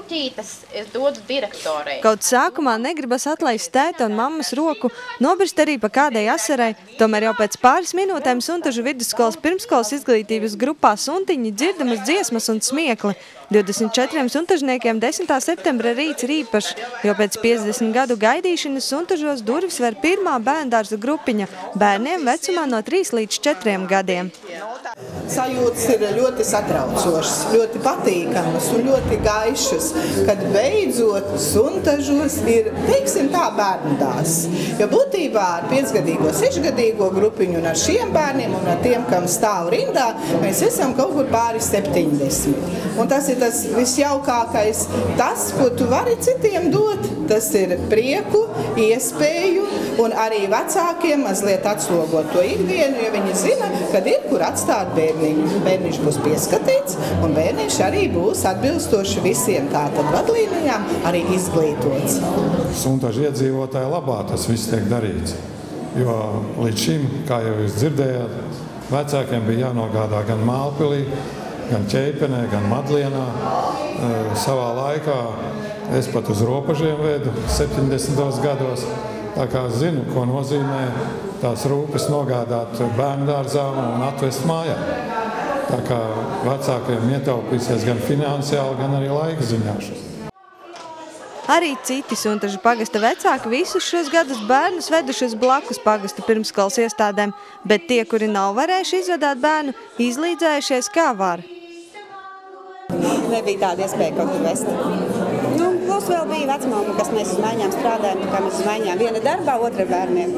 puķītes es dodu direktorei. Kaut sākumā negribas atlaist tēta un mammas roku, nobirst arī pa kādai asarai, tomēr jau pēc pāris minūtēm Suntažu vidusskolas pirmskolas izglītības grupā Suntiņi dzirdamas dziesmas un smiekli. 24 suntažniekiem 10. septembra rīts ir īpašs, jo pēc 50 gadu gaidīšanas Suntažos durvis ver pirmā bērndārza grupiņa bērniem vecumā no 3 līdz 4 gadiem. Sajūtas ir ļoti satraucošas, ļoti patīkamas un ļoti gaišas, kad beidzot Suntažos ir, teiksim tā, bērndārs. Jo būtībā ar 5-gadīgo, 6-gadīgo grupiņu un ar šiem bērniem un ar tiem, kam stāv rindā, mēs esam kaut kur pāri 70. Un tas ir tas visjaukākais, tas, ko tu vari citiem dot, tas ir prieku, iespēju un arī vecākiem mazliet atslogot to ikdienu, jo viņi zina, kad ir kur atstāt bērniņu. Bērniņš būs pieskatīts un bērniņš arī būs atbilstoši visiem tātad vadlīnijām arī izglītots. Suntažu iedzīvotāju labā tas viss tiek darīts, jo līdz šim, kā jau jūs dzirdējāt, vecākiem bija jānogādā gan Mālpilī, gan Ķeipenē, gan Madlienā. Savā laikā es pat uz robežiem vedu 70. gados, tā kā zinu, ko nozīmē tās rūpes nogādāt bērndārzā un atvest mājā. Tā kā vecākiem ietaupīsies gan finansiāli, gan arī laika ziņā. Arī citi Suntažu pagasta vecāki visus šos gadus bērnus vedušies blakus pagasta pirmskolas iestādēm, bet tie, kuri nav varējuši izvedāt bērnu, izlīdzējušies kā var. Nebija tāda iespēja kaut kur vest. Plus vēl bija vecmāma, kas mēs uz maiņām strādājam, tā kā mēs uz maiņām viena darbā, otra bērniem.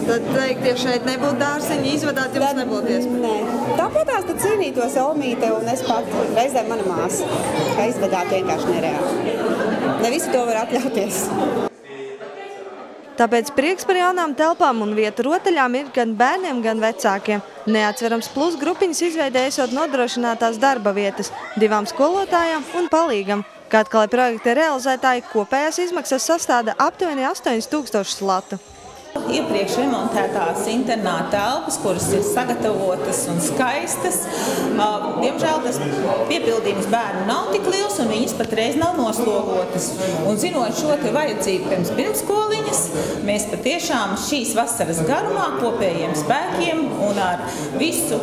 Tad teikt, ja šeit nebūtu dārziņi, izvedāt jums nebūtu iespēja? Nē. Tāpatās tad cīnītos Olmīte un es pat reizēm mana māsa, kā izvedāt vienkārši nereāli. Ne visi to var atļauties. Tāpēc prieks par jaunām telpām un vietu rotaļām ir gan bērniem, gan vecākiem. Neatsverams plus grupiņas izveidējot nodrošinātās darba vietas 2 skolotājām un palīgam. Kā atkal projekta realizētāji, kopējās izmaksas sastāda aptuveni 8000 latu. Iepriekš remontētās internāta telpas, kuras ir sagatavotas un skaistas. Diemžēl tas piepildījums bērnu nav tik liels un viņas patreiz nav noslogotas. Un zinot šo te vajadzību pirmskoliņas, mēs patiešām šīs vasaras garumā kopējiem spēkiem un ar visu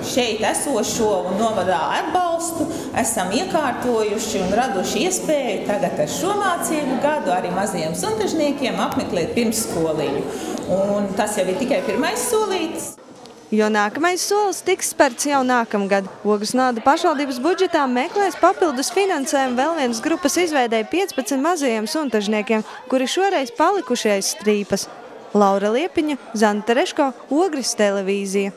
šeit esošo un novadā atbalstu esam iekārtojuši un raduši iespēju tagad ar šo mācību gadu arī mazajiem suntažniekiem apmeklēt pirmskoliņu. Un tas jau ir tikai pirmais solītis. Jo nākamais solis tiks spērts jau nākamgad. Ogres nauda pašvaldības budžetā meklēs papildus finansējumu vēl vienas grupas izveidēja 15 mazajiem suntažniekiem, kuri šoreiz palikuši aiz strīpas. Laura Liepiņa, Zana Tereško, Ogres televīzija.